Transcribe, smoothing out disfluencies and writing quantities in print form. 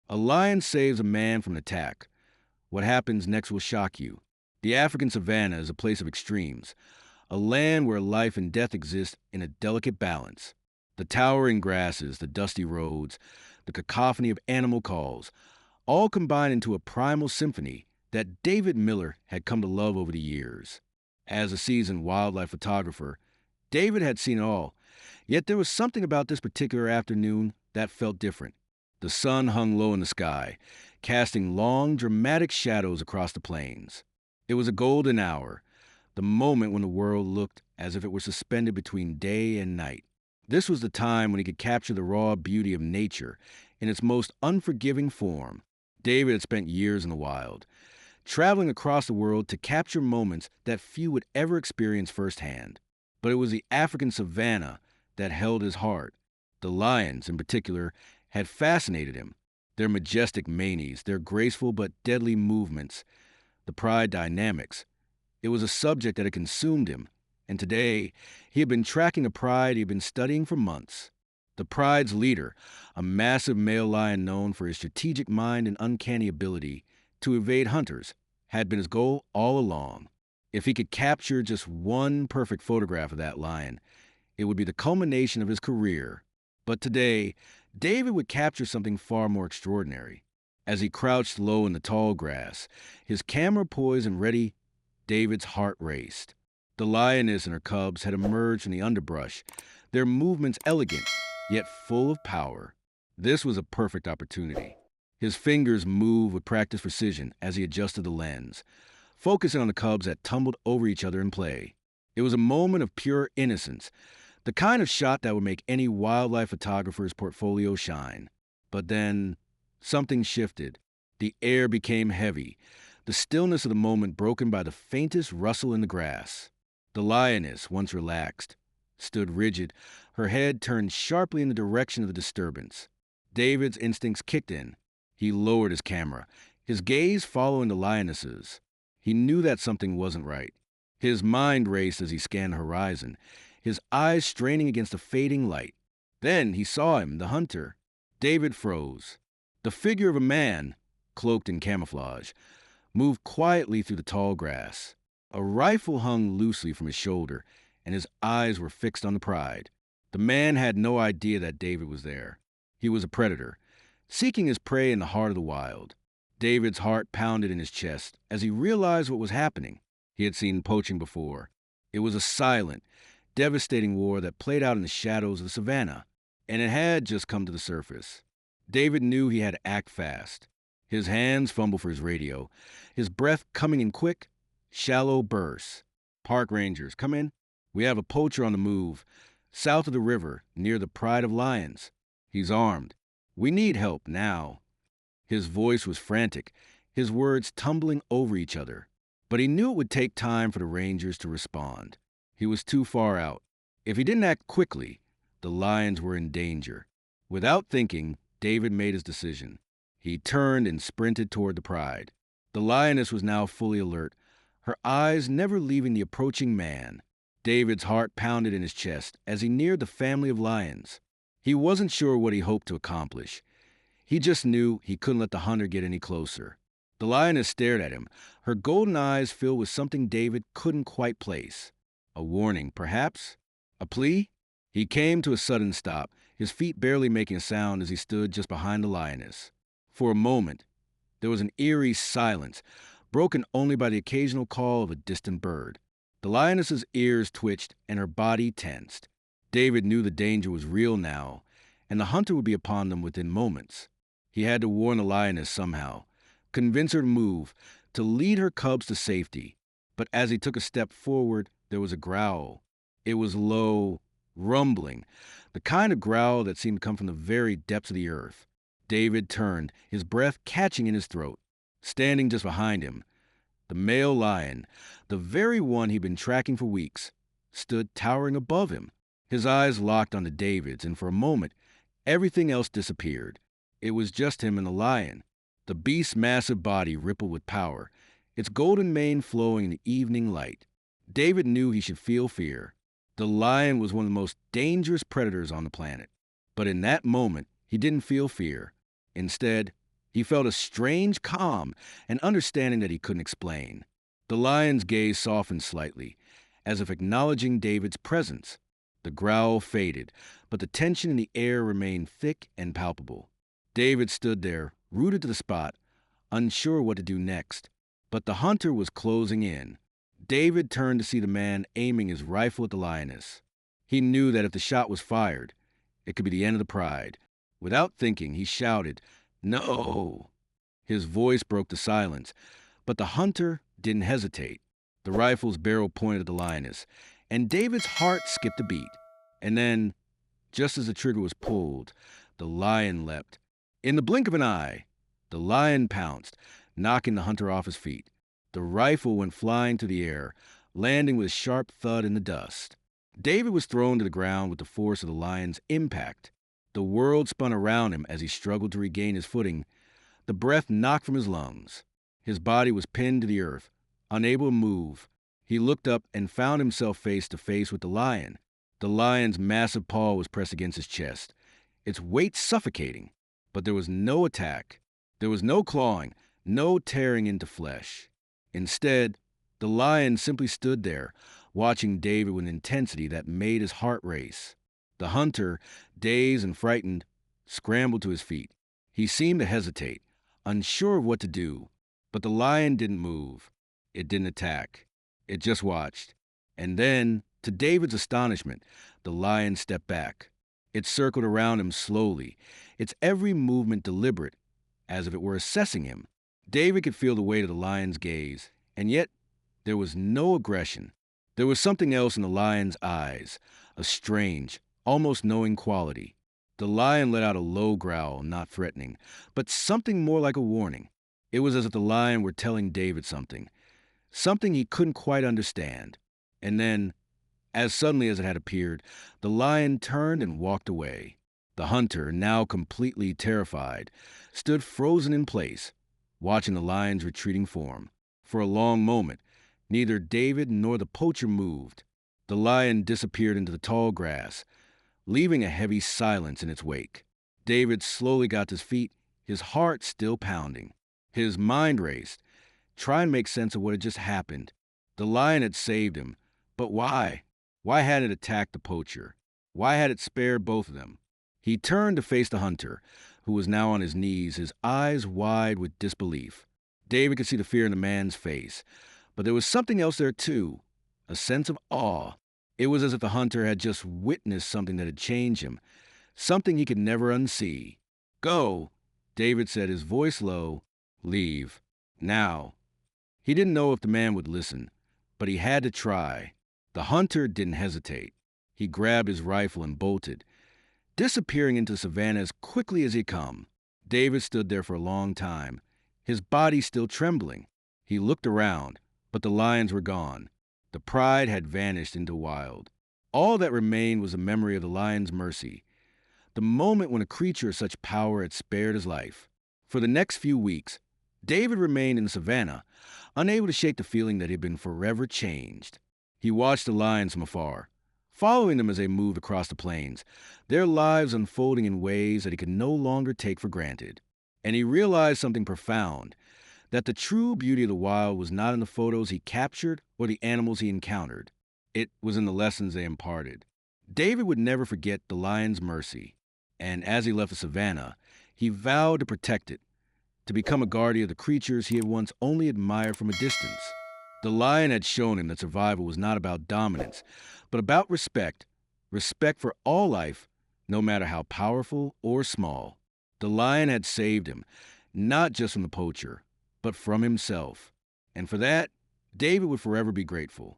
A lion saves a man from an attack. What happens next will shock you. The African savannah is a place of extremes, a land where life and death exist in a delicate balance. The towering grasses, the dusty roads, the cacophony of animal calls, all combine into a primal symphony that David Miller had come to love over the years. As a seasoned wildlife photographer, David had seen it all, yet there was something about this particular afternoon that felt different. The sun hung low in the sky, casting long, dramatic shadows across the plains. It was a golden hour, the moment when the world looked as if it were suspended between day and night. This was the time when he could capture the raw beauty of nature in its most unforgiving form. David had spent years in the wild, traveling across the world to capture moments that few would ever experience firsthand. But it was the African savannah that held his heart. The lions, in particular, had fascinated him. Their majestic manes, their graceful but deadly movements, the pride dynamics. It was a subject that had consumed him, and today he had been tracking a pride he had been studying for months. The pride's leader, a massive male lion known for his strategic mind and uncanny ability to evade hunters, had been his goal all along. If he could capture just one perfect photograph of that lion, it would be the culmination of his career. But today, David would capture something far more extraordinary. As he crouched low in the tall grass, his camera poised and ready, David's heart raced. The lioness and her cubs had emerged from the underbrush, their movements elegant, yet full of power. This was a perfect opportunity. His fingers moved with practiced precision as he adjusted the lens, focusing on the cubs that tumbled over each other in play. It was a moment of pure innocence, the kind of shot that would make any wildlife photographer's portfolio shine. But then, something shifted. The air became heavy, the stillness of the moment broken by the faintest rustle in the grass. The lioness, once relaxed, stood rigid, her head turned sharply in the direction of the disturbance. David's instincts kicked in. He lowered his camera, his gaze following the lioness's. He knew that something wasn't right. His mind raced as he scanned the horizon, his eyes straining against the fading light. Then he saw him, the hunter. David froze. The figure of a man, cloaked in camouflage, moved quietly through the tall grass. A rifle hung loosely from his shoulder, and his eyes were fixed on the pride. The man had no idea that David was there. He was a predator, seeking his prey in the heart of the wild. David's heart pounded in his chest as he realized what was happening. He had seen poaching before. It was a silent, devastating war that played out in the shadows of the savannah, and it had just come to the surface. David knew he had to act fast. His hands fumbled for his radio, his breath coming in quick, shallow bursts. "Park rangers, come in. We have a poacher on the move, south of the river, near the Pride of Lions. He's armed. We need help now." His voice was frantic, his words tumbling over each other. But he knew it would take time for the rangers to respond. He was too far out. If he didn't act quickly, the lions were in danger. Without thinking, David made his decision. He turned and sprinted toward the pride. The lioness was now fully alert, her eyes never leaving the approaching man. David's heart pounded in his chest as he neared the family of lions. He wasn't sure what he hoped to accomplish. He just knew he couldn't let the hunter get any closer. The lioness stared at him, her golden eyes filled with something David couldn't quite place. A warning, perhaps? A plea? He came to a sudden stop, his feet barely making a sound as he stood just behind the lioness. For a moment, there was an eerie silence, broken only by the occasional call of a distant bird. The lioness's ears twitched and her body tensed. David knew the danger was real now, and the hunter would be upon them within moments. He had to warn the lioness somehow, convince her to move, to lead her cubs to safety. But as he took a step forward, there was a growl. It was low, rumbling, the kind of growl that seemed to come from the very depths of the earth. David turned, his breath catching in his throat. Standing just behind him, the male lion, the very one he'd been tracking for weeks, stood towering above him. His eyes locked onto David's, and for a moment, everything else disappeared. It was just him and the lion. The beast's massive body rippled with power, its golden mane flowing in the evening light. David knew he should feel fear. The lion was one of the most dangerous predators on the planet. But in that moment, he didn't feel fear. Instead, He felt a strange calm and understanding that he couldn't explain. The lion's gaze softened slightly, as if acknowledging David's presence. The growl faded, but the tension in the air remained thick and palpable. David stood there, rooted to the spot, unsure what to do next. But the hunter was closing in. David turned to see the man aiming his rifle at the lioness. He knew that if the shot was fired, it could be the end of the pride. Without thinking, he shouted, "No!" His voice broke the silence, but the hunter didn't hesitate. The rifle's barrel pointed at the lioness, and David's heart skipped a beat. And then, just as the trigger was pulled, the lion leapt. In the blink of an eye, the lion pounced, knocking the hunter off his feet. The rifle went flying through the air, landing with a sharp thud in the dust. David was thrown to the ground with the force of the lion's impact. The world spun around him as he struggled to regain his footing. The breath knocked from his lungs. His body was pinned to the earth, unable to move. He looked up and found himself face to face with the lion. The lion's massive paw was pressed against his chest, its weight suffocating. But there was no attack. There was no clawing, no tearing into flesh. Instead, the lion simply stood there, watching David with an intensity that made his heart race. The hunter, dazed and frightened, scrambled to his feet. He seemed to hesitate, unsure of what to do. But the lion didn't move. It didn't attack. It just watched. And then, to David's astonishment, the lion stepped back. It circled around him slowly, its every movement deliberate, as if it were assessing him. David could feel the weight of the lion's gaze, and yet there was no aggression. There was something else in the lion's eyes, a strange, almost knowing quality. The lion let out a low growl, not threatening, but something more like a warning. It was as if the lion were telling David something he couldn't quite understand. And then, as suddenly as it had appeared, the lion turned and walked away. The hunter, now completely terrified, stood frozen in place, watching the lion's retreating form. For a long moment, neither David nor the poacher moved. The lion disappeared into the tall grass, leaving a heavy silence in its wake. David slowly got to his feet, his heart still pounding. His mind raced, trying to make sense of what had just happened. The lion had saved him, but why? Why had it attacked the poacher? Why had it spared both of them? He turned to face the hunter, who was now on his knees, his eyes wide with disbelief. David could see the fear in the man's face, but there was something else there too, a sense of awe. It was as if the hunter had just witnessed something that had changed him, something he could never unsee. "Go," David said, his voice low. "Leave. Now." He didn't know if the man would listen, but he had to try. The hunter didn't hesitate. He grabbed his rifle and bolted, disappearing into Savannah as quickly as he'd come. David stood there for a long time, his body still trembling. He looked around, but the lions were gone. The pride had vanished into wild. All that remained was a memory of the lion's mercy, the moment when a creature of such power had spared his life. For the next few weeks, David remained in Savannah, unable to shake the feeling that he had been forever changed. He watched the lions from afar, following them as they moved across the plains, their lives unfolding in ways that he could no longer take for granted. And he realized something profound, that the true beauty of the wild was not in the photos he captured or the animals he encountered. It was in the lessons they imparted. David would never forget the lion's mercy, and as he left the savannah, he vowed to protect it, to become a guardian of the creatures he had once only admired from a distance. The lion had shown him that survival was not about dominance, but about respect, respect for all life, no matter how powerful or small. The lion had saved him, not just from the poacher, but from himself. And for that, David would forever be grateful.